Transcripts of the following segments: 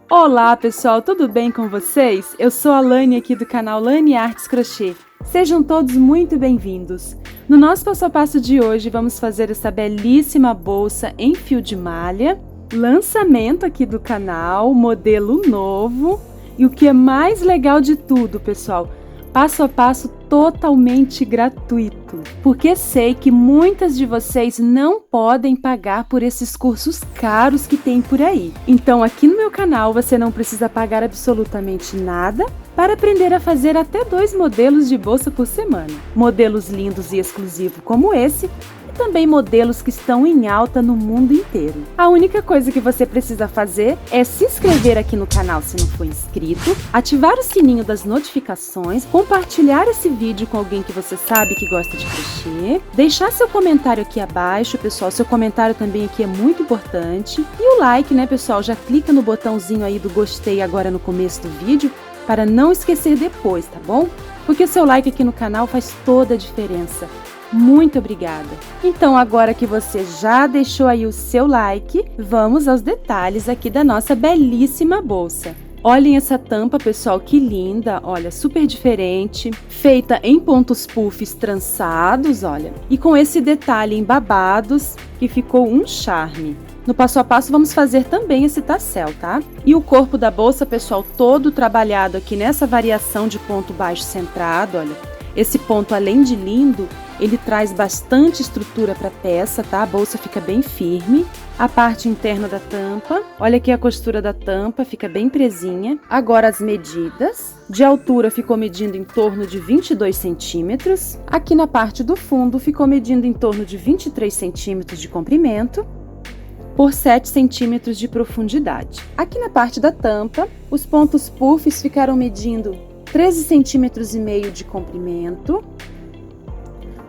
Olá pessoal, tudo bem com vocês? Eu sou a Lani aqui do canal Lani Artes Crochê. Sejam todos muito bem-vindos. No nosso passo a passo de hoje vamos fazer essa belíssima bolsa em fio de malha, lançamento aqui do canal, modelo novo e o que é mais legal de tudo, pessoal, passo a passo totalmente gratuito, porque sei que muitas de vocês não podem pagar por esses cursos caros que tem por aí. Então aqui no meu canal você não precisa pagar absolutamente nada para aprender a fazer até 2 modelos de bolsa por semana. Modelos lindos e exclusivos como esse, e também modelos que estão em alta no mundo inteiro. A única coisa que você precisa fazer é se inscrever aqui no canal se não for inscrito, ativar o sininho das notificações, compartilhar esse vídeo com alguém que você sabe que gosta de crochê, deixar seu comentário aqui abaixo, pessoal, seu comentário também aqui é muito importante, e o like, né, pessoal, já clica no botãozinho aí do gostei agora no começo do vídeo, para não esquecer depois, tá bom? Porque o seu like aqui no canal faz toda a diferença. Muito obrigada! Então, agora que você já deixou aí o seu like, vamos aos detalhes aqui da nossa belíssima bolsa. Olhem essa tampa, pessoal, que linda, olha, super diferente, feita em pontos puffs trançados, olha, e com esse detalhe em babados, que ficou um charme. No passo a passo vamos fazer também esse tassel, tá? E o corpo da bolsa, pessoal, todo trabalhado aqui nessa variação de ponto baixo centrado, olha. Esse ponto, além de lindo, ele traz bastante estrutura para a peça, tá? A bolsa fica bem firme. A parte interna da tampa, olha aqui a costura da tampa, fica bem presinha. Agora as medidas. De altura ficou medindo em torno de 22 centímetros. Aqui na parte do fundo ficou medindo em torno de 23 centímetros de comprimento por 7 centímetros de profundidade. Aqui na parte da tampa, os pontos puffs ficaram medindo 13 centímetros e meio de comprimento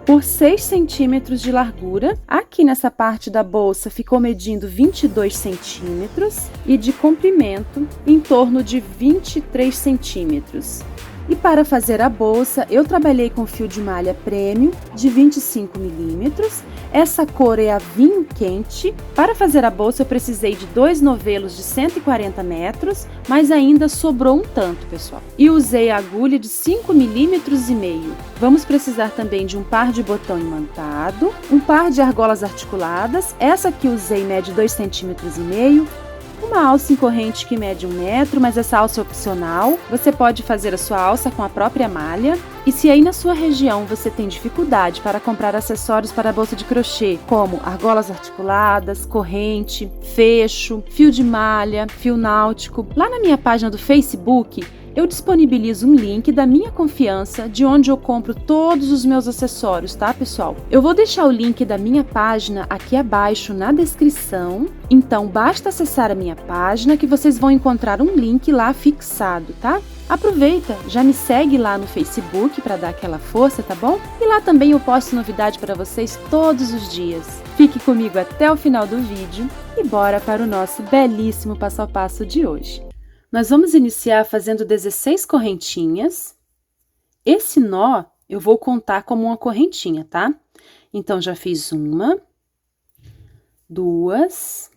por 6 centímetros de largura. Aqui nessa parte da bolsa ficou medindo 22 centímetros e de comprimento em torno de 23 centímetros. E para fazer a bolsa, eu trabalhei com fio de malha premium de 25 milímetros. Essa cor é a vinho quente. Para fazer a bolsa, eu precisei de 2 novelos de 140 metros, mas ainda sobrou um tanto, pessoal. E usei a agulha de 5 milímetros e meio. Vamos precisar também de um par de botão imantado, um par de argolas articuladas. Essa que usei mede 2 centímetros e meio. Uma alça em corrente que mede 1 metro, mas essa alça é opcional. Você pode fazer a sua alça com a própria malha. E se aí na sua região você tem dificuldade para comprar acessórios para a bolsa de crochê, como argolas articuladas, corrente, fecho, fio de malha, fio náutico, lá na minha página do Facebook, eu disponibilizo um link da minha confiança, de onde eu compro todos os meus acessórios, tá, pessoal? Eu vou deixar o link da minha página aqui abaixo na descrição, então basta acessar a minha página que vocês vão encontrar um link lá fixado, tá? Aproveita, já me segue lá no Facebook para dar aquela força, tá bom? E lá também eu posto novidade para vocês todos os dias. Fique comigo até o final do vídeo e bora para o nosso belíssimo passo a passo de hoje. Nós vamos iniciar fazendo 16 correntinhas. Esse nó eu vou contar como uma correntinha, tá? Então, já fiz 1, 2,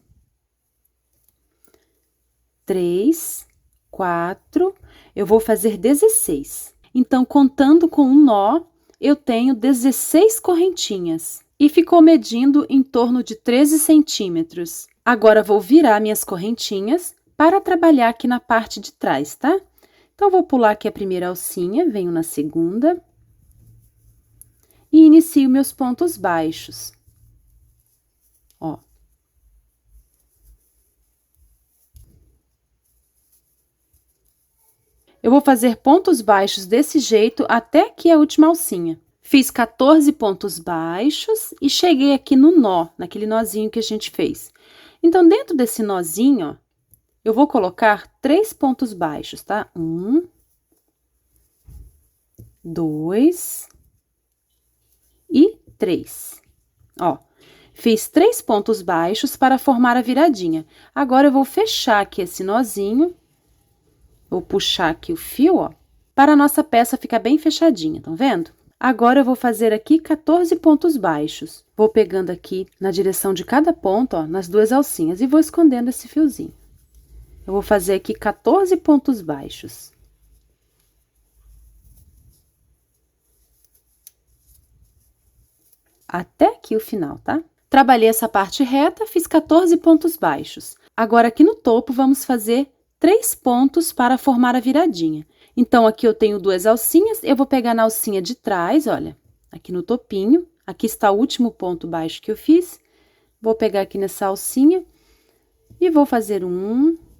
3, 4, eu vou fazer 16. Então, contando com um nó, eu tenho 16 correntinhas. E ficou medindo em torno de 13 centímetros. Agora, vou virar minhas correntinhas para trabalhar aqui na parte de trás, tá? Então, vou pular aqui a primeira alcinha, venho na segunda e inicio meus pontos baixos. Ó. Eu vou fazer pontos baixos desse jeito até aqui a última alcinha. Fiz 14 pontos baixos e cheguei aqui no nó, naquele nozinho que a gente fez. Então, dentro desse nozinho, ó, eu vou colocar 3 pontos baixos, tá? 1, 2 e 3. Ó, fiz 3 pontos baixos para formar a viradinha. Agora, eu vou fechar aqui esse nozinho, vou puxar aqui o fio, ó, para a nossa peça ficar bem fechadinha, tá vendo? Agora, eu vou fazer aqui 14 pontos baixos. Vou pegando aqui na direção de cada ponto, ó, nas 2 alcinhas, e vou escondendo esse fiozinho. Eu vou fazer aqui 14 pontos baixos. Até aqui o final, tá? Trabalhei essa parte reta, fiz 14 pontos baixos. Agora, aqui no topo, vamos fazer 3 pontos para formar a viradinha. Então, aqui eu tenho 2 alcinhas, eu vou pegar na alcinha de trás, olha, aqui no topinho. Aqui está o último ponto baixo que eu fiz. Vou pegar aqui nessa alcinha e vou fazer 1,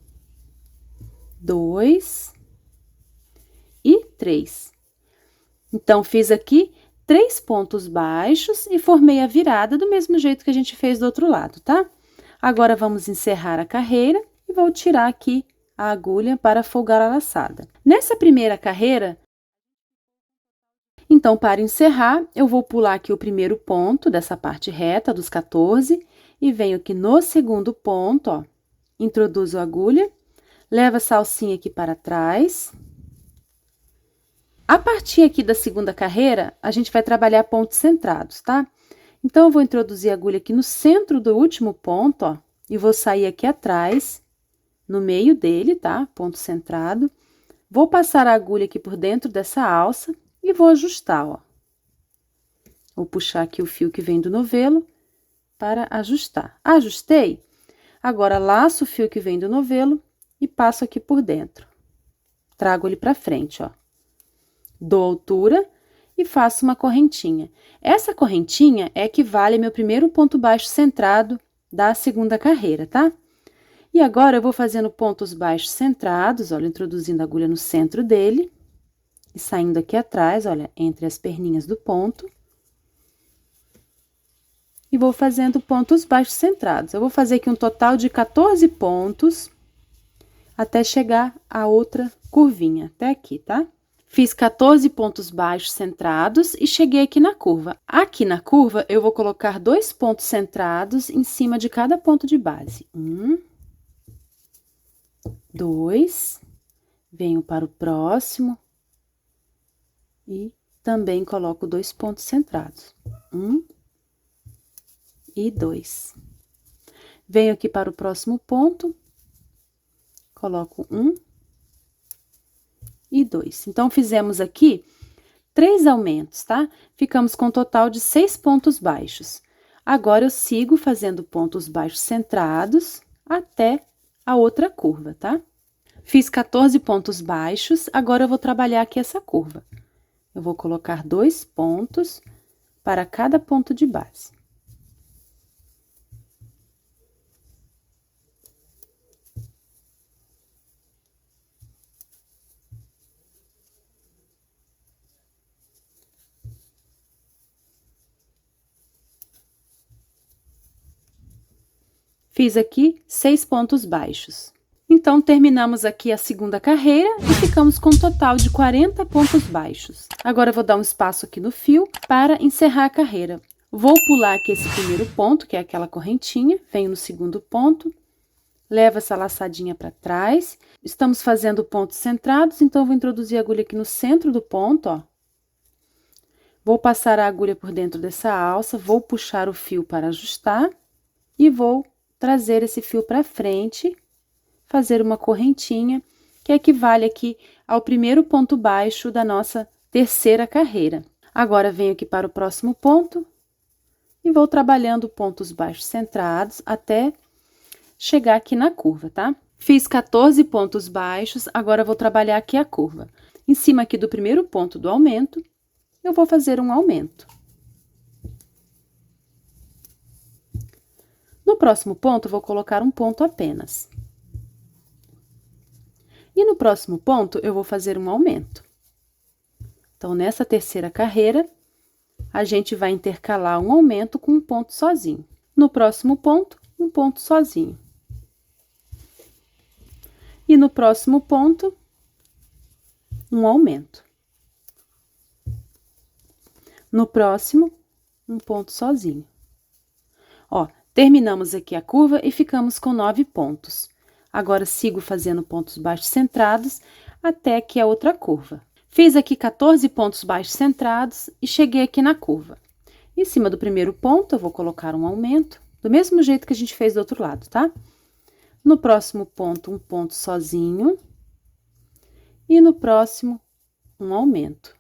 2 e 3. Então, fiz aqui 3 pontos baixos e formei a virada do mesmo jeito que a gente fez do outro lado, tá? Agora, vamos encerrar a carreira e vou tirar aqui a agulha para folgar a laçada. Nessa primeira carreira, então, para encerrar, eu vou pular aqui o primeiro ponto dessa parte reta dos 14 e venho aqui no segundo ponto, ó, introduzo a agulha, levo essa alcinha aqui para trás. A partir aqui da segunda carreira, a gente vai trabalhar pontos centrados, tá? Então, eu vou introduzir a agulha aqui no centro do último ponto, ó, e vou sair aqui atrás, no meio dele, tá? Ponto centrado. Vou passar a agulha aqui por dentro dessa alça e vou ajustar, ó. Vou puxar aqui o fio que vem do novelo para ajustar. Ajustei. Agora, laço o fio que vem do novelo e passo aqui por dentro. Trago ele pra frente, ó. Dou altura e faço uma correntinha. Essa correntinha é que vale meu primeiro ponto baixo centrado da segunda carreira, tá? E agora, eu vou fazendo pontos baixos centrados, olha, introduzindo a agulha no centro dele. E saindo aqui atrás, olha, entre as perninhas do ponto. E vou fazendo pontos baixos centrados. Eu vou fazer aqui um total de 14 pontos, até chegar a outra curvinha, até aqui, tá? Fiz 14 pontos baixos centrados e cheguei aqui na curva. Aqui na curva, eu vou colocar 2 pontos centrados em cima de cada ponto de base. 1, 2, venho para o próximo e também coloco 2 pontos centrados. 1 e 2. Venho aqui para o próximo ponto, coloco 1 e 2. Então, fizemos aqui 3 aumentos, tá? Ficamos com um total de 6 pontos baixos. Agora, eu sigo fazendo pontos baixos centrados até a outra curva, tá? Fiz 14 pontos baixos, agora eu vou trabalhar aqui essa curva. Eu vou colocar 2 pontos para cada ponto de base. Fiz aqui 6 pontos baixos. Então, terminamos aqui a segunda carreira e ficamos com um total de 40 pontos baixos. Agora, eu vou dar um espaço aqui no fio para encerrar a carreira. Vou pular aqui esse primeiro ponto, que é aquela correntinha, venho no segundo ponto, levo essa laçadinha para trás. Estamos fazendo pontos centrados, então, eu vou introduzir a agulha aqui no centro do ponto, ó. Vou passar a agulha por dentro dessa alça, vou puxar o fio para ajustar e vou trazer esse fio para frente, fazer uma correntinha, que equivale aqui ao primeiro ponto baixo da nossa terceira carreira. Agora, venho aqui para o próximo ponto e vou trabalhando pontos baixos centrados até chegar aqui na curva, tá? Fiz 14 pontos baixos, agora vou trabalhar aqui a curva. Em cima aqui do primeiro ponto do aumento, eu vou fazer um aumento. No próximo ponto, eu vou colocar um ponto apenas. E no próximo ponto, eu vou fazer um aumento. Então, nessa terceira carreira, a gente vai intercalar um aumento com um ponto sozinho. No próximo ponto, um ponto sozinho. E no próximo ponto, um aumento. No próximo, um ponto sozinho. Ó, terminamos aqui a curva e ficamos com 9 pontos. Agora, sigo fazendo pontos baixos centrados até aqui a outra curva. Fiz aqui 14 pontos baixos centrados e cheguei aqui na curva. Em cima do primeiro ponto, eu vou colocar um aumento, do mesmo jeito que a gente fez do outro lado, tá? No próximo ponto, um ponto sozinho. E no próximo, um aumento.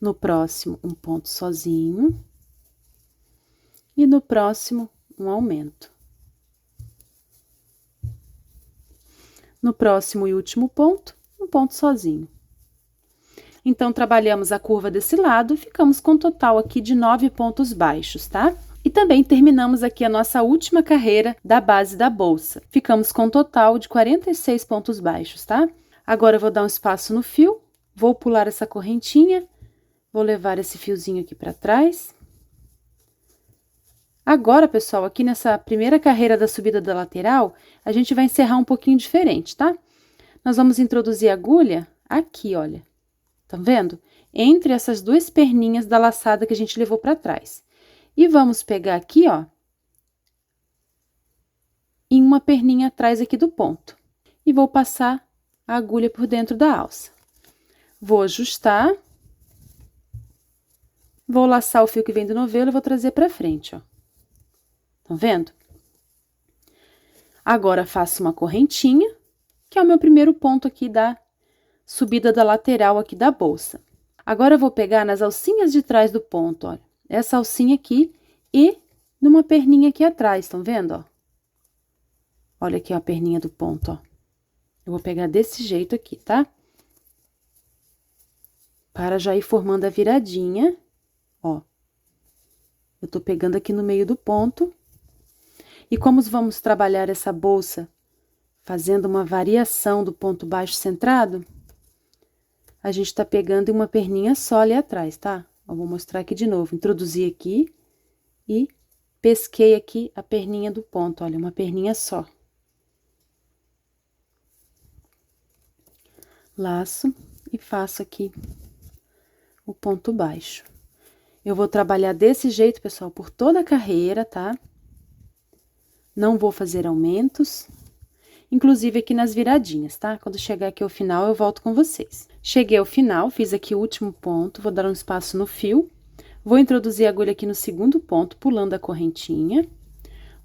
No próximo, um ponto sozinho. E no próximo, um aumento. No próximo e último ponto, um ponto sozinho. Então, trabalhamos a curva desse lado, ficamos com um total aqui de 9 pontos baixos, tá? E também terminamos aqui a nossa última carreira da base da bolsa. Ficamos com um total de 46 pontos baixos, tá? Agora, eu vou dar um espaço no fio, vou pular essa correntinha, vou levar esse fiozinho aqui para trás. Agora, pessoal, aqui nessa primeira carreira da subida da lateral, a gente vai encerrar um pouquinho diferente, tá? Nós vamos introduzir a agulha aqui, olha. Tá vendo? Entre essas duas perninhas da laçada que a gente levou para trás. E vamos pegar aqui, ó, em uma perninha atrás aqui do ponto. E vou passar a agulha por dentro da alça. Vou ajustar. Vou laçar o fio que vem do novelo e vou trazer para frente, ó. Tá vendo? Agora, faço uma correntinha, que é o meu primeiro ponto aqui da subida da lateral aqui da bolsa. Agora, eu vou pegar nas alcinhas de trás do ponto, olha. Essa alcinha aqui e numa perninha aqui atrás, estão vendo, ó? Olha aqui, ó, a perninha do ponto, ó. Eu vou pegar desse jeito aqui, tá? Para já ir formando a viradinha, ó. Eu tô pegando aqui no meio do ponto. E como vamos trabalhar essa bolsa fazendo uma variação do ponto baixo centrado, a gente tá pegando em uma perninha só ali atrás, tá? Eu vou mostrar aqui de novo. Introduzi aqui e pesquei aqui a perninha do ponto, olha, uma perninha só. Laço e faço aqui o ponto baixo. Eu vou trabalhar desse jeito, pessoal, por toda a carreira, tá? Não vou fazer aumentos, inclusive aqui nas viradinhas, tá? Quando chegar aqui ao final, eu volto com vocês. Cheguei ao final, fiz aqui o último ponto, vou dar um espaço no fio, vou introduzir a agulha aqui no segundo ponto, pulando a correntinha,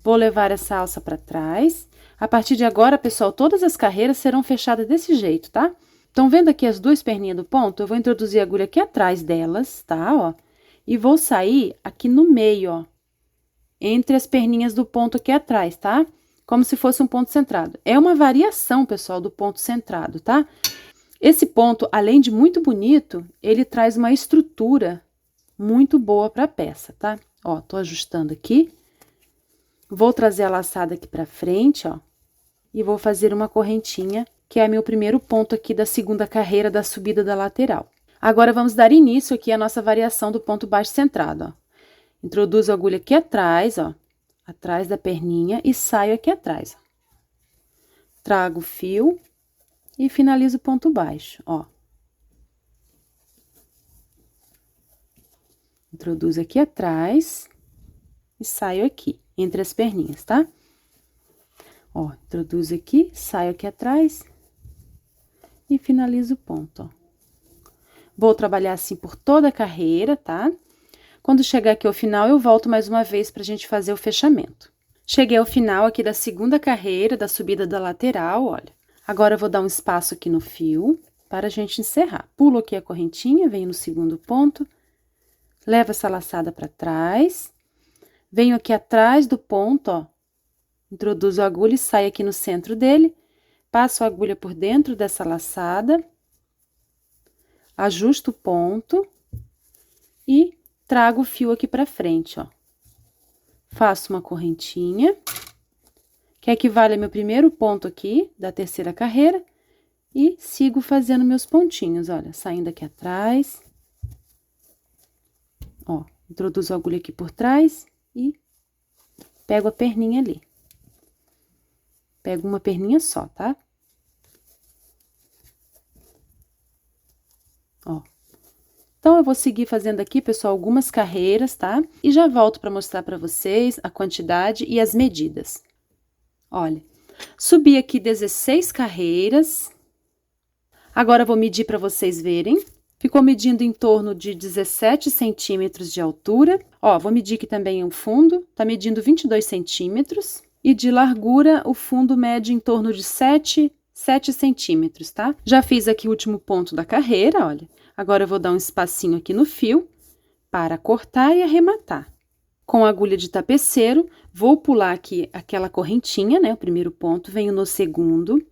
vou levar essa alça para trás. A partir de agora, pessoal, todas as carreiras serão fechadas desse jeito, tá? Estão vendo aqui as duas perninhas do ponto? Eu vou introduzir a agulha aqui atrás delas, tá? Ó, e vou sair aqui no meio, ó, entre as perninhas do ponto aqui atrás, tá? Como se fosse um ponto centrado. É uma variação, pessoal, do ponto centrado, tá? Esse ponto, além de muito bonito, ele traz uma estrutura muito boa para a peça, tá? Ó, tô ajustando aqui. Vou trazer a laçada aqui para frente, ó, e vou fazer uma correntinha, que é meu primeiro ponto aqui da segunda carreira da subida da lateral. Agora, vamos dar início aqui à nossa variação do ponto baixo centrado, ó. Introduzo a agulha aqui atrás, ó, atrás da perninha e saio aqui atrás, ó. Trago o fio e finalizo o ponto baixo, ó. Introduzo aqui atrás e saio aqui, entre as perninhas, tá? Ó, introduzo aqui, saio aqui atrás e finalizo o ponto, ó. Vou trabalhar assim por toda a carreira, tá? Quando chegar aqui ao final, eu volto mais uma vez pra gente fazer o fechamento. Cheguei ao final aqui da segunda carreira, da subida da lateral, olha. Agora, eu vou dar um espaço aqui no fio para a gente encerrar. Pulo aqui a correntinha, venho no segundo ponto, levo essa laçada para trás, venho aqui atrás do ponto, ó, introduzo a agulha e saio aqui no centro dele, passo a agulha por dentro dessa laçada, ajusto o ponto e trago o fio aqui pra frente, ó. Faço uma correntinha, que equivale ao meu primeiro ponto aqui, da terceira carreira, e sigo fazendo meus pontinhos, olha, saindo aqui atrás. Ó, introduzo a agulha aqui por trás e pego a perninha ali. Pego uma perninha só, tá? Ó. Então, eu vou seguir fazendo aqui, pessoal, algumas carreiras, tá? E já volto para mostrar para vocês a quantidade e as medidas. Olha, subi aqui 16 carreiras. Agora, eu vou medir para vocês verem. Ficou medindo em torno de 17 centímetros de altura. Ó, vou medir aqui também o fundo, tá medindo 22 centímetros. E de largura, o fundo mede em torno de 7 centímetros, tá? Já fiz aqui o último ponto da carreira, olha. Agora eu vou dar um espacinho aqui no fio para cortar e arrematar. Com a agulha de tapeceiro, vou pular aqui aquela correntinha, né? O primeiro ponto, venho no segundo,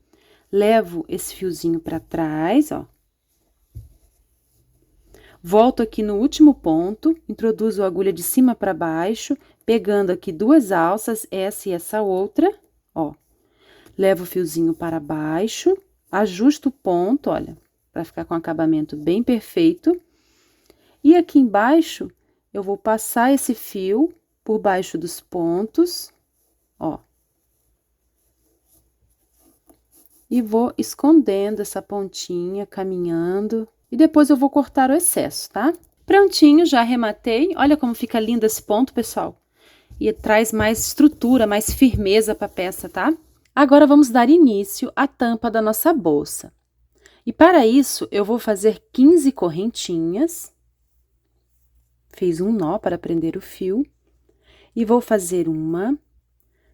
levo esse fiozinho para trás, ó. Volto aqui no último ponto, introduzo a agulha de cima para baixo, pegando aqui duas alças, essa e essa outra, ó. Levo o fiozinho para baixo, ajusto o ponto, olha, para ficar com o acabamento bem perfeito. E aqui embaixo, eu vou passar esse fio por baixo dos pontos, ó. E vou escondendo essa pontinha, caminhando. E depois eu vou cortar o excesso, tá? Prontinho, já arrematei. Olha como fica lindo esse ponto, pessoal. E traz mais estrutura, mais firmeza para a peça, tá? Agora, vamos dar início à tampa da nossa bolsa. E para isso, eu vou fazer 15 correntinhas. Fiz um nó para prender o fio. E vou fazer 1,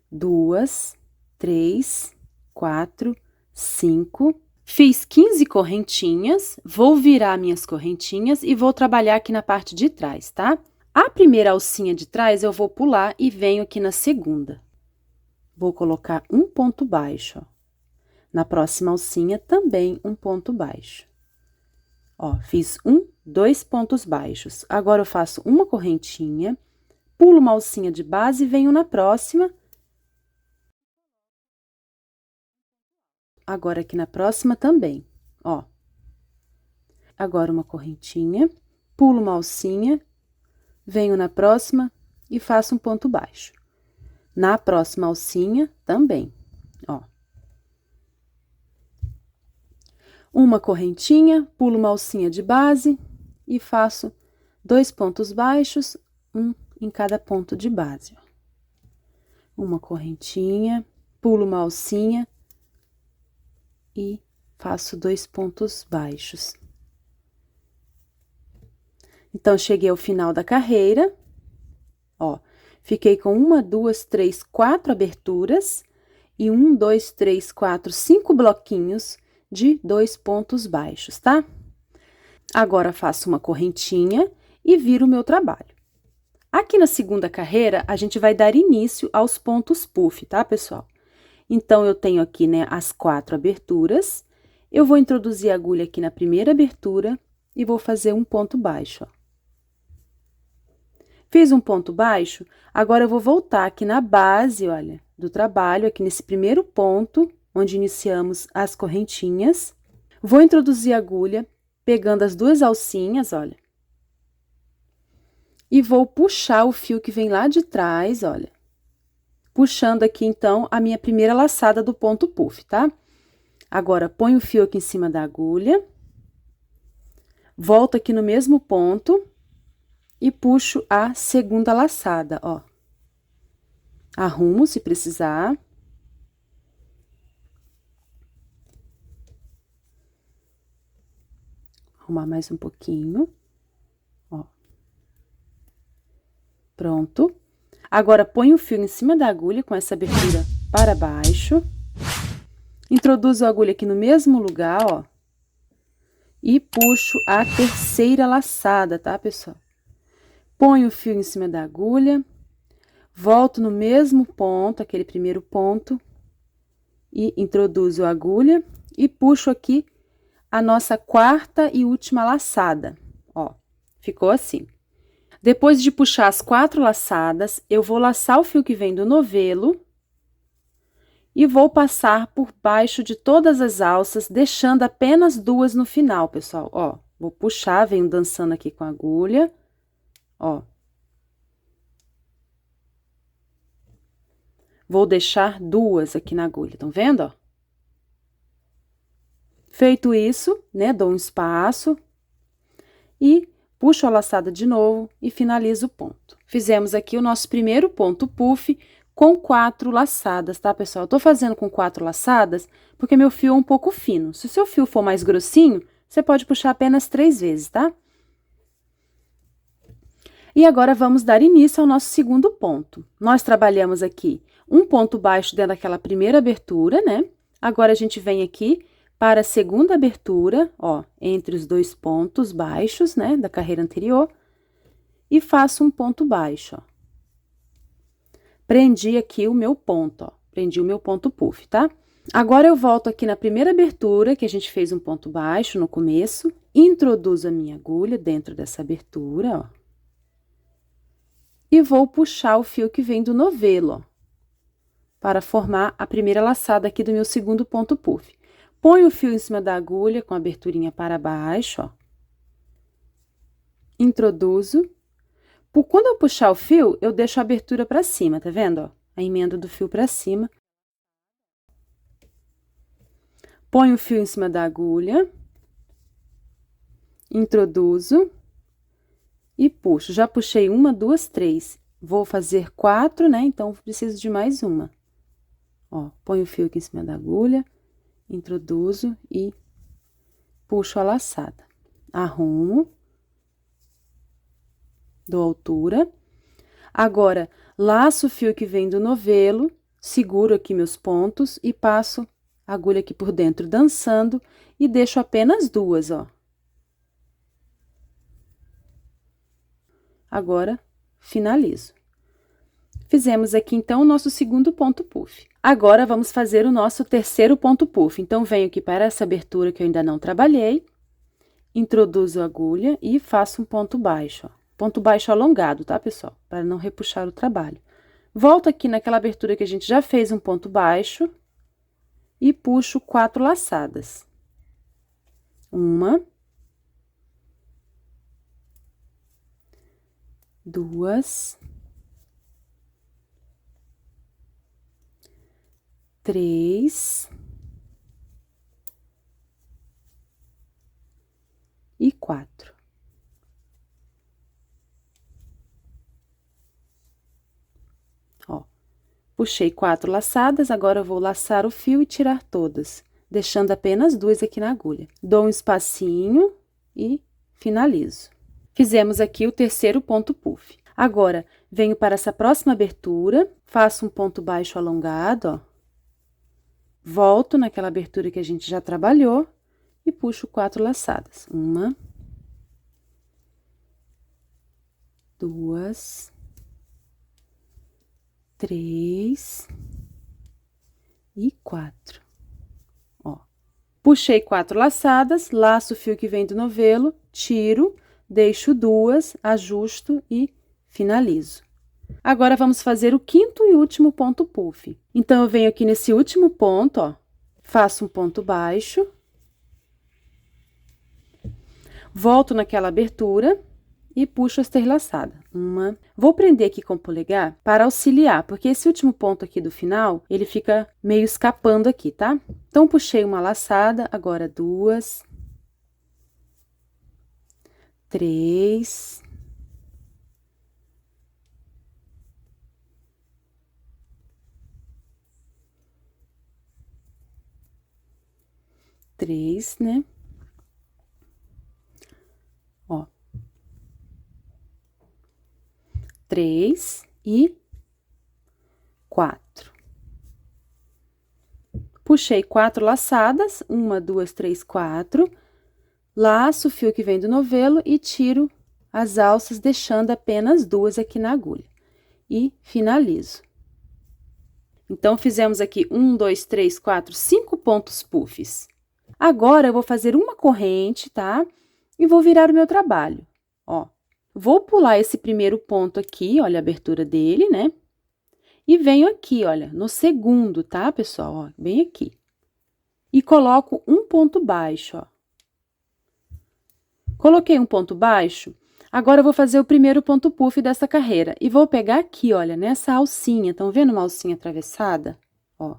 2, 3, 4, 5... Fiz 15 correntinhas, vou virar minhas correntinhas e vou trabalhar aqui na parte de trás, tá? A primeira alcinha de trás eu vou pular e venho aqui na segunda. Vou colocar um ponto baixo, ó. Na próxima alcinha também um ponto baixo. Ó, fiz 2 pontos baixos. Agora eu faço uma correntinha, pulo uma alcinha de base e venho na próxima. Agora, aqui na próxima também, ó. Agora, uma correntinha, pulo uma alcinha, venho na próxima e faço um ponto baixo. Na próxima alcinha, também, ó. Uma correntinha, pulo uma alcinha de base e faço 2 pontos baixos, um em cada ponto de base, ó. Uma correntinha, pulo uma alcinha e faço 2 pontos baixos. Então, cheguei ao final da carreira, ó, fiquei com 1, 2, 3, 4 aberturas e 1, 2, 3, 4, 5 bloquinhos de 2 pontos baixos, tá? Agora, faço uma correntinha e viro o meu trabalho. Aqui na segunda carreira, a gente vai dar início aos pontos puff, tá, pessoal? Então, eu tenho aqui, né, as 4 aberturas. Eu vou introduzir a agulha aqui na primeira abertura e vou fazer um ponto baixo, ó. Fiz um ponto baixo, agora eu vou voltar aqui na base, olha, do trabalho, aqui nesse primeiro ponto, onde iniciamos as correntinhas. Vou introduzir a agulha, pegando as 2 alcinhas, olha. E vou puxar o fio que vem lá de trás, olha. Puxando aqui, então, a minha primeira laçada do ponto puff, tá? Agora, ponho o fio aqui em cima da agulha. Volto aqui no mesmo ponto e puxo a segunda laçada, ó. Arrumo, se precisar. Arrumar mais um pouquinho, ó. Pronto. Agora, ponho o fio em cima da agulha com essa abertura para baixo. Introduzo a agulha aqui no mesmo lugar, ó. E puxo a terceira laçada, tá, pessoal? Ponho o fio em cima da agulha. Volto no mesmo ponto, aquele primeiro ponto. E introduzo a agulha e puxo aqui a nossa quarta e última laçada, ó. Ficou assim. Depois de puxar as 4 laçadas, eu vou laçar o fio que vem do novelo e vou passar por baixo de todas as alças, deixando apenas 2 no final, pessoal, ó. Vou puxar, venho dançando aqui com a agulha, ó. Vou deixar 2 aqui na agulha, estão vendo, ó? Feito isso, né, dou um espaço e puxo a laçada de novo e finalizo o ponto. Fizemos aqui o nosso primeiro ponto puff com 4 laçadas, tá, pessoal? Eu tô fazendo com 4 laçadas porque meu fio é um pouco fino. Se o seu fio for mais grossinho, Você pode puxar apenas 3 vezes, tá? E agora, vamos dar início ao nosso segundo ponto. Nós trabalhamos aqui um ponto baixo dentro daquela primeira abertura, né? Agora, a gente vem aqui para a segunda abertura, ó, entre os 2 pontos baixos, né, da carreira anterior, e faço um ponto baixo, ó. Prendi aqui o meu ponto, ó, prendi o meu ponto puff, tá? Agora, eu volto aqui na primeira abertura, que a gente fez um ponto baixo no começo, introduzo a minha agulha dentro dessa abertura, ó. E vou puxar o fio que vem do novelo, ó, para formar a primeira laçada aqui do meu segundo ponto puff. Ponho o fio em cima da agulha com a aberturinha para baixo, ó. Introduzo. Quando eu puxar o fio, eu deixo a abertura para cima, tá vendo, ó? A emenda do fio para cima. Ponho o fio em cima da agulha. Introduzo. E puxo. Já puxei 1, 2, 3. Vou fazer 4, né? Então, preciso de mais uma. Ó, ponho o fio aqui em cima da agulha, introduzo e puxo a laçada. Arrumo, dou altura. Agora, laço o fio que vem do novelo, seguro aqui meus pontos e passo a agulha aqui por dentro, dançando, e deixo apenas 2, ó. Agora, finalizo. Fizemos aqui, então, o nosso segundo ponto puff. Agora, vamos fazer o nosso terceiro ponto puff. Então, venho aqui para essa abertura que eu ainda não trabalhei, introduzo a agulha e faço um ponto baixo, ó. Ponto baixo alongado, tá, pessoal? Para não repuxar o trabalho. Volto aqui naquela abertura que a gente já fez um ponto baixo e puxo 4 laçadas. 1, 2, 3 e 4. Ó, puxei 4 laçadas, agora eu vou laçar o fio e tirar todas, deixando apenas 2 aqui na agulha. Dou um espacinho e finalizo. Fizemos aqui o terceiro ponto puff. Agora, venho para essa próxima abertura, faço um ponto baixo alongado, ó. Volto naquela abertura que a gente já trabalhou e puxo 4 laçadas. 1, 2, 3 e 4. Ó, puxei 4 laçadas, laço o fio que vem do novelo, tiro, deixo 2, ajusto e finalizo. Agora, vamos fazer o quinto e último ponto puff. Então, eu venho aqui nesse último ponto, ó, faço um ponto baixo, volto naquela abertura e puxo as terlaçadas. Vou prender aqui com o polegar para auxiliar, porque esse último ponto aqui do final, ele fica meio escapando aqui, tá? Então, puxei uma laçada, agora 2, 3, 3, né? Ó. 3 e 4. Puxei 4 laçadas, 1, 2, 3, 4. Laço o fio que vem do novelo e tiro as alças, deixando apenas 2 aqui na agulha. E finalizo. Então, fizemos aqui 1, 2, 3, 4, 5 pontos puffs. Agora, eu vou fazer uma corrente, tá? E vou virar o meu trabalho, ó. Vou pular esse primeiro ponto aqui, olha a abertura dele, né? E venho aqui, olha, no segundo, tá, pessoal? Ó, bem aqui. E coloco um ponto baixo, ó. Coloquei um ponto baixo, agora eu vou fazer o primeiro ponto puff dessa carreira. E vou pegar aqui, olha, nessa alcinha, estão vendo uma alcinha atravessada? Ó.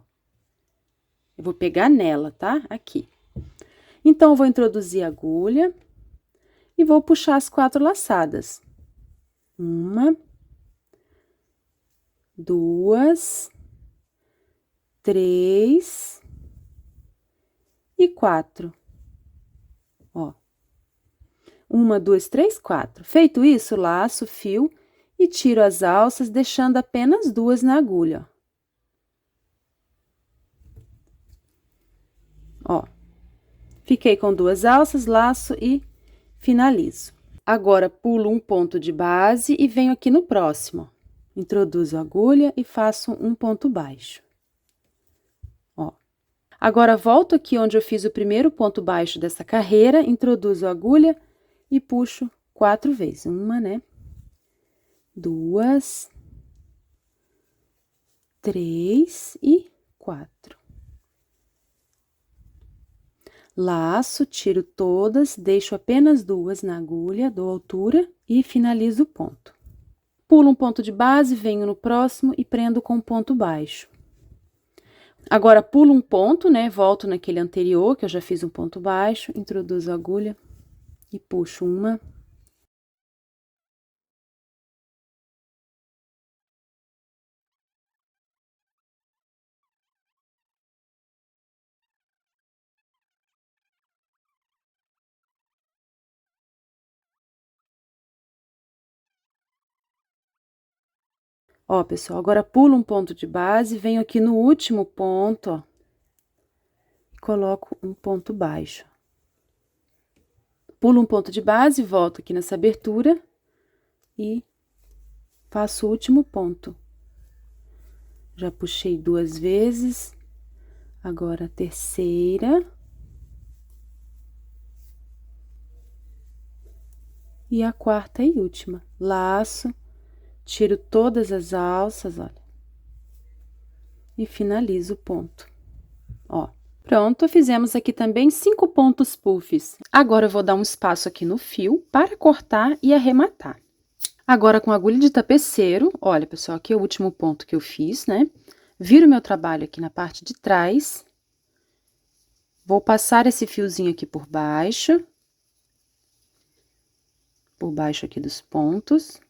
Eu vou pegar nela, tá? Aqui. Então, eu vou introduzir a agulha e vou puxar as 4 laçadas. 1, 2, 3 e 4. Ó. 1, 2, 3, 4. Feito isso, laço o fio e tiro as alças, deixando apenas 2 na agulha, ó. Fiquei com 2 alças, laço e finalizo. Agora, pulo um ponto de base e venho aqui no próximo. Introduzo a agulha e faço um ponto baixo. Ó. Agora, volto aqui onde eu fiz o primeiro ponto baixo dessa carreira, introduzo a agulha e puxo 4 vezes. 1, né? 2, 3 e 4. Laço, tiro todas, deixo apenas 2 na agulha, dou altura e finalizo o ponto. Pulo um ponto de base, venho no próximo e prendo com ponto baixo. Agora, pulo um ponto, né? Volto naquele anterior, que eu já fiz um ponto baixo, introduzo a agulha e puxo 1. Ó, pessoal, agora pulo um ponto de base, venho aqui no último ponto, ó, e coloco um ponto baixo. Pulo um ponto de base, volto aqui nessa abertura e faço o último ponto. Já puxei 2 vezes, agora a terceira. E a quarta e última. Laço, tiro todas as alças, olha. E finalizo o ponto, ó. Pronto, fizemos aqui também 5 pontos puffs. Agora, eu vou dar um espaço aqui no fio para cortar e arrematar. Agora, com agulha de tapeceiro, olha, pessoal, aqui é o último ponto que eu fiz, né? Viro meu trabalho aqui na parte de trás. Vou passar esse fiozinho aqui por baixo aqui dos pontos.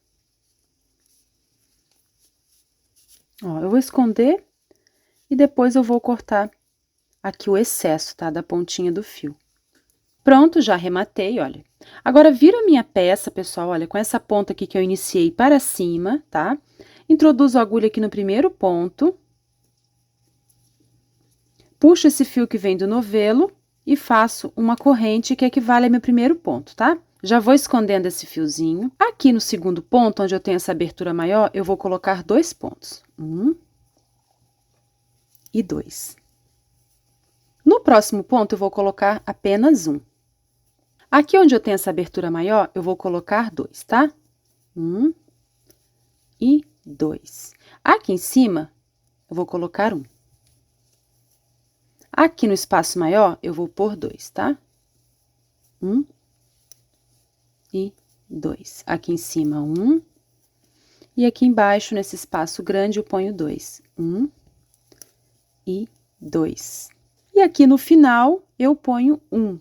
Ó, eu vou esconder e depois eu vou cortar aqui o excesso, tá? Da pontinha do fio. Pronto, já arrematei, olha. Agora, viro a minha peça, pessoal, olha, com essa ponta aqui que eu iniciei para cima, tá? Introduzo a agulha aqui no primeiro ponto. Puxo esse fio que vem do novelo e faço uma corrente que equivale ao meu primeiro ponto, tá? Já vou escondendo esse fiozinho. Aqui no segundo ponto, onde eu tenho essa abertura maior, eu vou colocar 2 pontos. 1 e 2. No próximo ponto, eu vou colocar apenas 1. Aqui onde eu tenho essa abertura maior, eu vou colocar 2, tá? 1 e 2. Aqui em cima, eu vou colocar 1. Aqui no espaço maior, eu vou pôr 2, tá? 1 e 2. Aqui em cima, 1. E aqui embaixo, nesse espaço grande, eu ponho 2. 1 e 2. E aqui no final, eu ponho 1.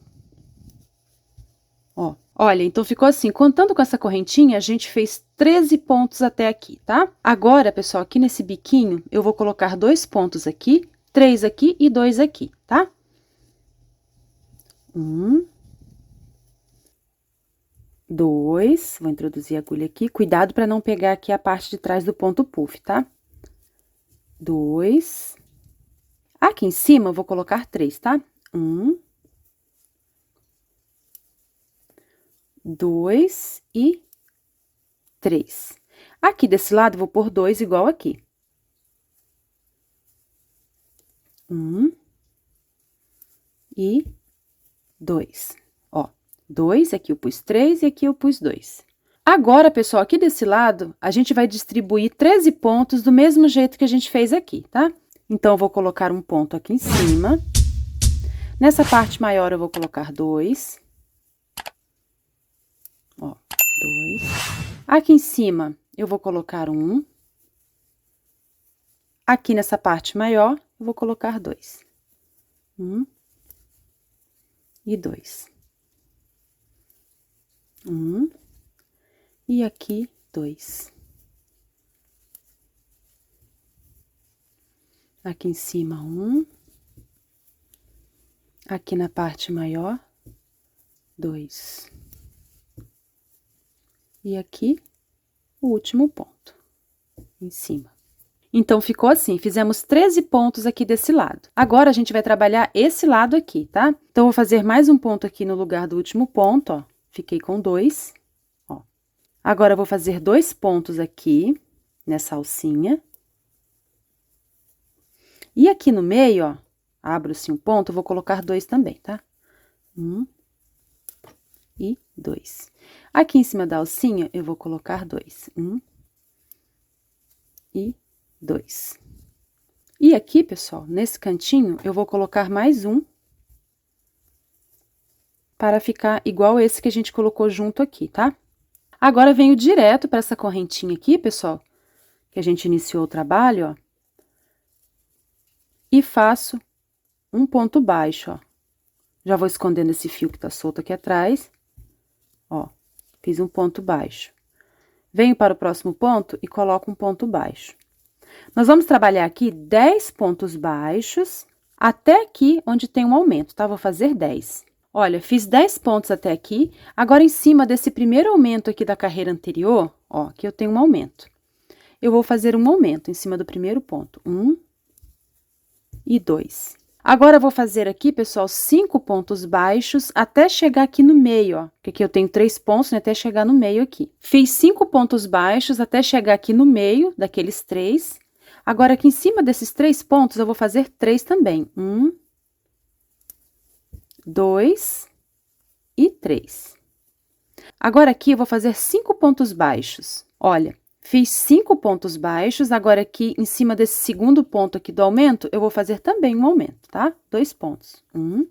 Ó, olha, então ficou assim, contando com essa correntinha, a gente fez 13 pontos até aqui, tá? Agora, pessoal, aqui nesse biquinho, eu vou colocar 2 pontos aqui, 3 aqui e 2 aqui, tá? 1, 2, vou introduzir a agulha aqui, cuidado para não pegar aqui a parte de trás do ponto puff, tá? 2. Aqui em cima, eu vou colocar 3, tá? 1, 2 e 3. Aqui desse lado, eu vou pôr 2 igual aqui. 1 e 2. Ó, 2, aqui eu pus 3 e aqui eu pus 2. Agora, pessoal, aqui desse lado, a gente vai distribuir 13 pontos do mesmo jeito que a gente fez aqui, tá? Então, eu vou colocar um ponto aqui em cima. Nessa parte maior, eu vou colocar 2. Ó, 2. Aqui em cima, eu vou colocar 1. Aqui nessa parte maior, eu vou colocar 2. 1 e 2. 1 e aqui 2. Aqui em cima, 1. Aqui na parte maior, 2. E aqui, o último ponto, em cima. Então, ficou assim, fizemos 13 pontos aqui desse lado. Agora, a gente vai trabalhar esse lado aqui, tá? Então, vou fazer mais um ponto aqui no lugar do último ponto, ó. Fiquei com 2, ó. Agora, eu vou fazer 2 pontos aqui, nessa alcinha. E aqui no meio, ó, abro-se um ponto, eu vou colocar 2 também, tá? 1 e 2. Aqui em cima da alcinha, eu vou colocar 2. 1 e 2. E aqui, pessoal, nesse cantinho, eu vou colocar mais um para ficar igual esse que a gente colocou junto aqui, tá? Agora, venho direto para essa correntinha aqui, pessoal, que a gente iniciou o trabalho, ó, e faço um ponto baixo, ó. Já vou escondendo esse fio que tá solto aqui atrás, ó, fiz um ponto baixo. Venho para o próximo ponto e coloco um ponto baixo. Nós vamos trabalhar aqui 10 pontos baixos até aqui onde tem um aumento, tá? Vou fazer 10. Olha, fiz 10 pontos até aqui. Agora, em cima desse primeiro aumento aqui da carreira anterior, ó, aqui eu tenho um aumento. Eu vou fazer um aumento em cima do primeiro ponto. 1 e 2. Agora, eu vou fazer aqui, pessoal, 5 pontos baixos até chegar aqui no meio, ó. Porque aqui eu tenho 3 pontos, né, até chegar no meio aqui. Fiz 5 pontos baixos até chegar aqui no meio daqueles 3. Agora, aqui em cima desses 3 pontos, eu vou fazer 3 também. 1, 2 e 3. Agora, aqui eu vou fazer 5 pontos baixos. Olha, fiz 5 pontos baixos, agora aqui em cima desse segundo ponto aqui do aumento, eu vou fazer também um aumento, tá? 2 pontos. 1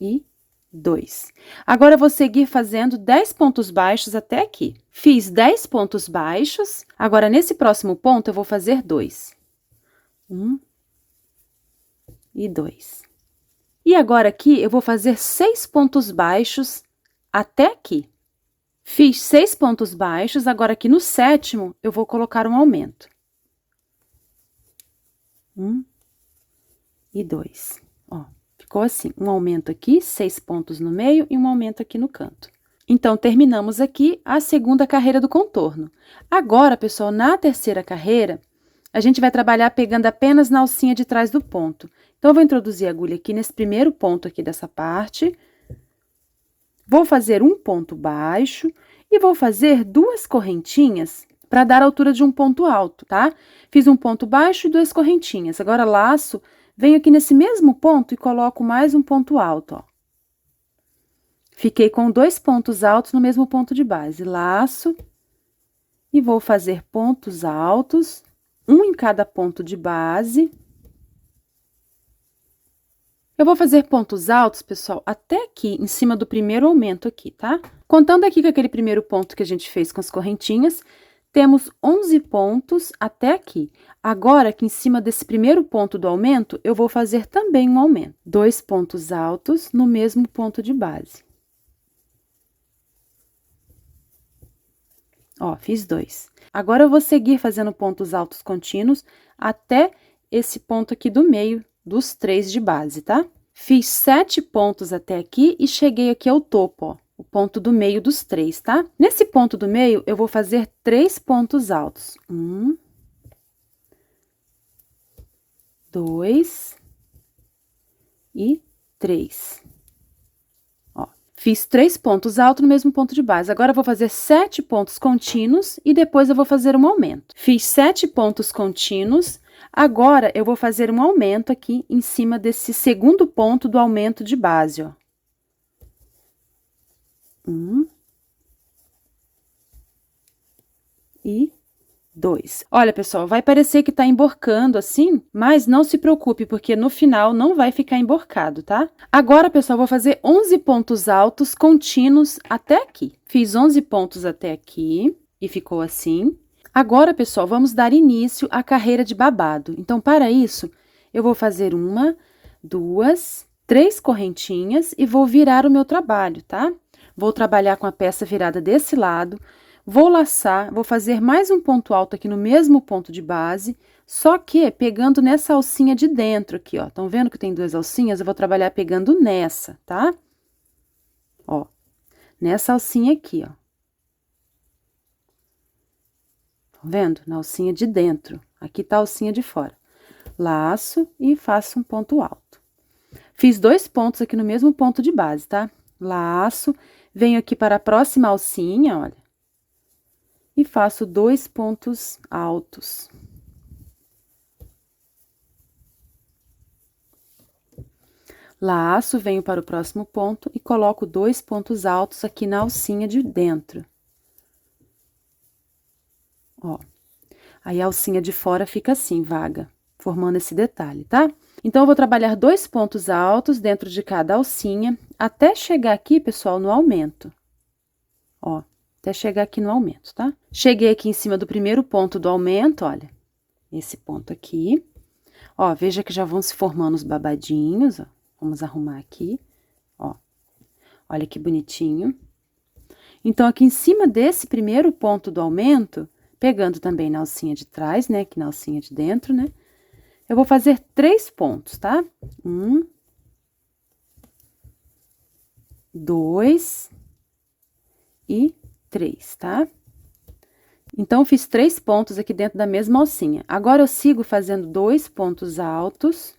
e 2. Agora, eu vou seguir fazendo 10 pontos baixos até aqui. Fiz 10 pontos baixos, agora, nesse próximo ponto, eu vou fazer 2. 1 e 2. E agora, aqui, eu vou fazer 6 pontos baixos até aqui. Fiz 6 pontos baixos, agora aqui no sétimo, eu vou colocar um aumento. 1 e 2. Ó, ficou assim, um aumento aqui, 6 pontos no meio e um aumento aqui no canto. Então, terminamos aqui a segunda carreira do contorno. Agora, pessoal, na terceira carreira, a gente vai trabalhar pegando apenas na alcinha de trás do ponto. Então, eu vou introduzir a agulha aqui nesse primeiro ponto aqui dessa parte. Vou fazer um ponto baixo e vou fazer 2 correntinhas para dar a altura de um ponto alto, tá? Fiz um ponto baixo e 2 correntinhas. Agora, laço, venho aqui nesse mesmo ponto e coloco mais um ponto alto, ó. Fiquei com 2 pontos altos no mesmo ponto de base. Laço e vou fazer pontos altos, um em cada ponto de base. Eu vou fazer pontos altos, pessoal, até aqui, em cima do primeiro aumento aqui, tá? Contando aqui com aquele primeiro ponto que a gente fez com as correntinhas, temos 11 pontos até aqui. Agora, aqui em cima desse primeiro ponto do aumento, eu vou fazer também um aumento. 2 pontos altos no mesmo ponto de base. Ó, fiz 2. Agora, eu vou seguir fazendo pontos altos contínuos até esse ponto aqui do meio dos 3 de base, tá? Fiz 7 pontos até aqui e cheguei aqui ao topo, ó, o ponto do meio dos 3, tá? Nesse ponto do meio, eu vou fazer 3 pontos altos. 1, 2 e 3. Ó, fiz 3 pontos altos no mesmo ponto de base. Agora, eu vou fazer 7 pontos contínuos e depois eu vou fazer um aumento. Fiz 7 pontos contínuos. Agora, eu vou fazer um aumento aqui em cima desse segundo ponto do aumento de base, ó. 1 e 2. Olha, pessoal, vai parecer que tá emborcando assim, mas não se preocupe, porque no final não vai ficar emborcado, tá? Agora, pessoal, vou fazer 11 pontos altos contínuos até aqui. Fiz 11 pontos até aqui e ficou assim. Agora, pessoal, vamos dar início à carreira de babado. Então, para isso, eu vou fazer 1, 2, 3 correntinhas e vou virar o meu trabalho, tá? Vou trabalhar com a peça virada desse lado, vou laçar, vou fazer mais um ponto alto aqui no mesmo ponto de base, só que pegando nessa alcinha de dentro aqui, ó. Estão vendo que tem 2 alcinhas? Eu vou trabalhar pegando nessa, tá? Ó, nessa alcinha aqui, ó. Tá vendo? Na alcinha de dentro. Aqui tá a alcinha de fora. Laço e faço um ponto alto. Fiz 2 pontos aqui no mesmo ponto de base, tá? Laço, venho aqui para a próxima alcinha, olha. E faço 2 pontos altos. Laço, venho para o próximo ponto e coloco 2 pontos altos aqui na alcinha de dentro. Ó. Aí, a alcinha de fora fica assim, vaga, formando esse detalhe, tá? Então, eu vou trabalhar 2 pontos altos dentro de cada alcinha, até chegar aqui, pessoal, no aumento. Ó, até chegar aqui no aumento, tá? Cheguei aqui em cima do primeiro ponto do aumento, olha, esse ponto aqui. Ó, veja que já vão se formando os babadinhos, ó. Vamos arrumar aqui, ó. Olha que bonitinho. Então, aqui em cima desse primeiro ponto do aumento, pegando também na alcinha de trás, né, aqui na alcinha de dentro, né, eu vou fazer 3 pontos, tá? 1, 2 e 3, tá? Então, fiz 3 pontos aqui dentro da mesma alcinha. Agora, eu sigo fazendo 2 pontos altos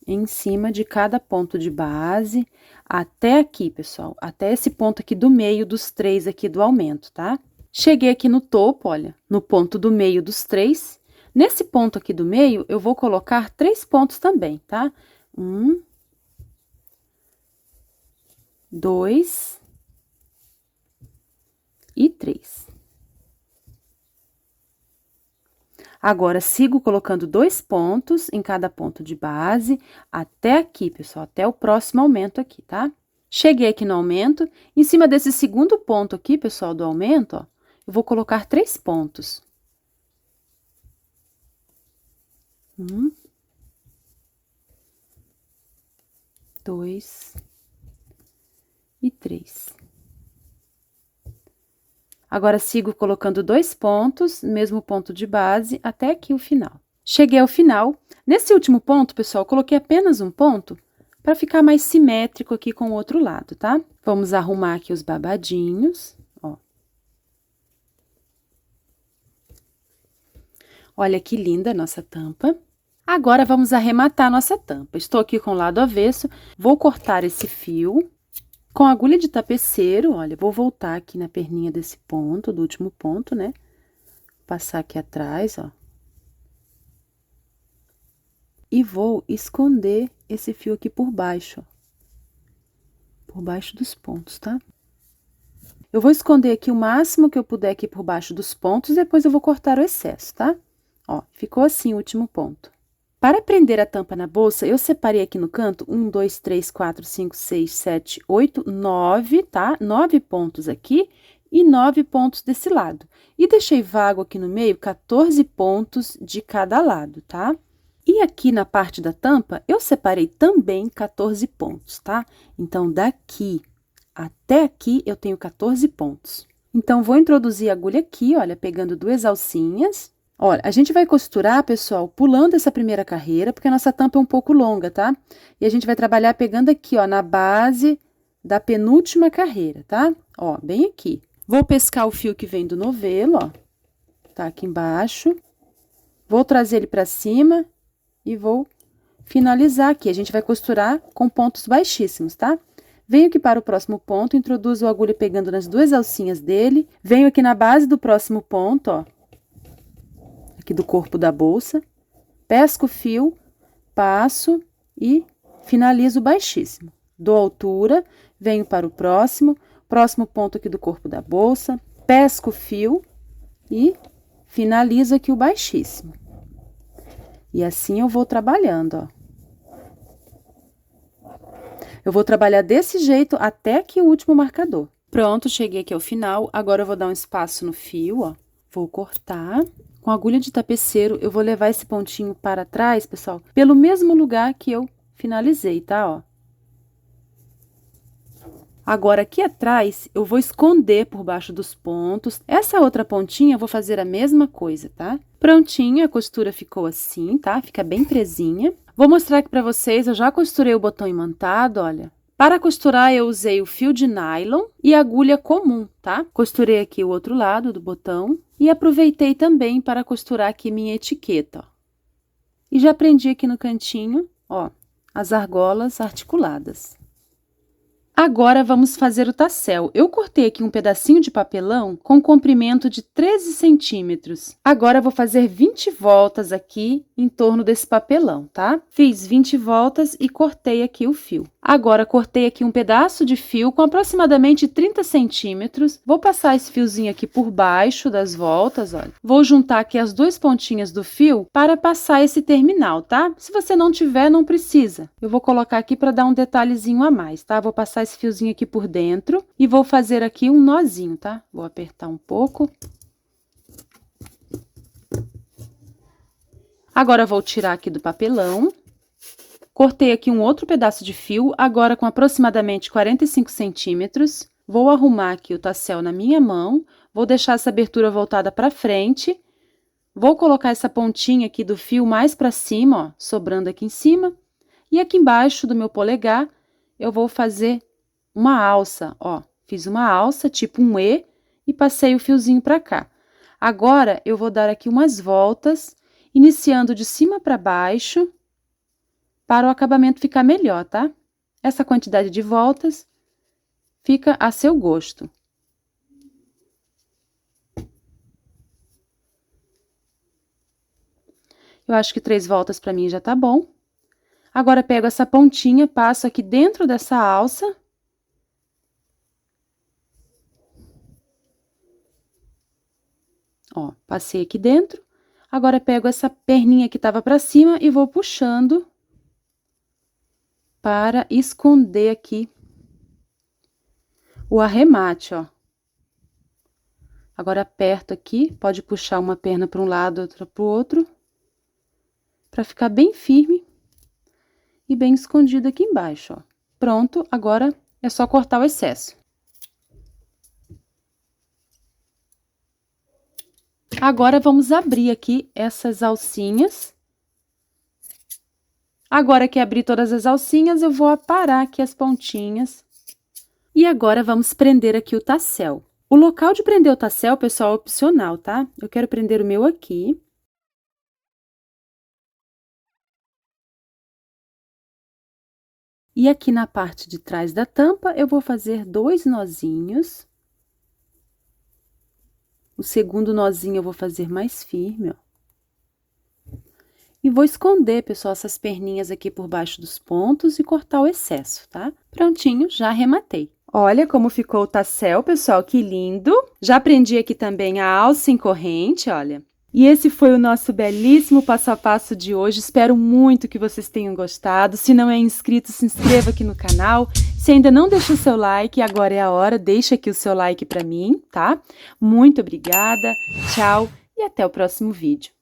em cima de cada ponto de base, até aqui, pessoal, até esse ponto aqui do meio dos 3 aqui do aumento, tá? Cheguei aqui no topo, olha, no ponto do meio dos 3. Nesse ponto aqui do meio, eu vou colocar 3 pontos também, tá? 1, 2 e 3. Agora, sigo colocando 2 pontos em cada ponto de base, até aqui, pessoal, até o próximo aumento aqui, tá? Cheguei aqui no aumento, em cima desse segundo ponto aqui, pessoal, do aumento, ó, eu vou colocar 3 pontos. 1, 2 e 3. Agora, sigo colocando 2 pontos, mesmo ponto de base, até aqui o final. Cheguei ao final. Nesse último ponto, pessoal, coloquei apenas um ponto para ficar mais simétrico aqui com o outro lado, tá? Vamos arrumar aqui os babadinhos, ó. Olha que linda a nossa tampa. Agora, vamos arrematar a nossa tampa. Estou aqui com o lado avesso, vou cortar esse fio. Com a agulha de tapeceiro, olha, vou voltar aqui na perninha desse ponto, do último ponto, né? Passar aqui atrás, ó. E vou esconder esse fio aqui por baixo, ó. Por baixo dos pontos, tá? Eu vou esconder aqui o máximo que eu puder aqui por baixo dos pontos, depois eu vou cortar o excesso, tá? Ó, ficou assim o último ponto. Para prender a tampa na bolsa, eu separei aqui no canto 1, 2, 3, 4, 5, 6, 7, 8, 9, tá? 9 pontos aqui e 9 pontos desse lado. E deixei vago aqui no meio 14 pontos de cada lado, tá? E aqui na parte da tampa, eu separei também 14 pontos, tá? Então, daqui até aqui, eu tenho 14 pontos. Então, vou introduzir a agulha aqui, olha, pegando 2 alcinhas. Olha, a gente vai costurar, pessoal, pulando essa primeira carreira, porque a nossa tampa é um pouco longa, tá? E a gente vai trabalhar pegando aqui, ó, na base da penúltima carreira, tá? Ó, bem aqui. Vou pescar o fio que vem do novelo, ó. Tá aqui embaixo. Vou trazer ele pra cima e vou finalizar aqui. A gente vai costurar com pontos baixíssimos, tá? Venho aqui para o próximo ponto, introduzo a agulha pegando nas 2 alcinhas dele. Venho aqui na base do próximo ponto, ó. Aqui do corpo da bolsa, pesco o fio, passo e finalizo baixíssimo. Dou altura, venho para o próximo ponto aqui do corpo da bolsa, pesco o fio e finalizo aqui o baixíssimo. E assim eu vou trabalhando, ó. Eu vou trabalhar desse jeito até aqui o último marcador. Pronto, cheguei aqui ao final, agora eu vou dar um espaço no fio, ó. Vou cortar. Com a agulha de tapeceiro, eu vou levar esse pontinho para trás, pessoal, pelo mesmo lugar que eu finalizei, tá, ó. Agora, aqui atrás, eu vou esconder por baixo dos pontos. Essa outra pontinha, eu vou fazer a mesma coisa, tá? Prontinho, a costura ficou assim, tá? Fica bem presinha. Vou mostrar aqui pra vocês, eu já costurei o botão imantado, olha. Para costurar, eu usei o fio de nylon e agulha comum, tá? Costurei aqui o outro lado do botão e aproveitei também para costurar aqui minha etiqueta, ó. E já prendi aqui no cantinho, ó, as argolas articuladas. Agora, vamos fazer o tassel. Eu cortei aqui um pedacinho de papelão com comprimento de 13 centímetros. Agora, vou fazer 20 voltas aqui em torno desse papelão, tá? Fiz 20 voltas e cortei aqui o fio. Agora, cortei aqui um pedaço de fio com aproximadamente 30 centímetros. Vou passar esse fiozinho aqui por baixo das voltas, olha. Vou juntar aqui as duas pontinhas do fio para passar esse terminal, tá? Se você não tiver, não precisa. Eu vou colocar aqui para dar um detalhezinho a mais, tá? Vou passar esse fiozinho aqui por dentro e vou fazer aqui um nozinho, tá? Vou apertar um pouco. Agora, vou tirar aqui do papelão. Cortei aqui um outro pedaço de fio, agora com aproximadamente 45 centímetros. Vou arrumar aqui o tassel na minha mão, vou deixar essa abertura voltada para frente. Vou colocar essa pontinha aqui do fio mais para cima, ó, sobrando aqui em cima. E aqui embaixo do meu polegar, eu vou fazer uma alça, ó. Fiz uma alça, tipo um E, e passei o fiozinho para cá. Agora, eu vou dar aqui umas voltas, iniciando de cima para baixo, para o acabamento ficar melhor, tá? Essa quantidade de voltas fica a seu gosto. Eu acho que 3 voltas para mim já tá bom. Agora, pego essa pontinha, passo aqui dentro dessa alça. Ó, passei aqui dentro. Agora, pego essa perninha que tava para cima e vou puxando para esconder aqui o arremate, ó. Agora, aperto aqui, pode puxar uma perna para um lado, outra para o outro, para ficar bem firme e bem escondido aqui embaixo, ó. Pronto, agora é só cortar o excesso. Agora, vamos abrir aqui essas alcinhas. Agora que abri todas as alcinhas, eu vou aparar aqui as pontinhas. E agora, vamos prender aqui o tassel. O local de prender o tassel, pessoal, é opcional, tá? Eu quero prender o meu aqui. E aqui na parte de trás da tampa, eu vou fazer 2 nozinhos. O segundo nozinho eu vou fazer mais firme, ó. E vou esconder, pessoal, essas perninhas aqui por baixo dos pontos e cortar o excesso, tá? Prontinho, já arrematei. Olha como ficou o tassel, pessoal, que lindo! Já prendi aqui também a alça em corrente, olha. E esse foi o nosso belíssimo passo a passo de hoje. Espero muito que vocês tenham gostado. Se não é inscrito, se inscreva aqui no canal. Se ainda não deixou o seu like, agora é a hora. Deixa aqui o seu like para mim, tá? Muito obrigada, tchau e até o próximo vídeo.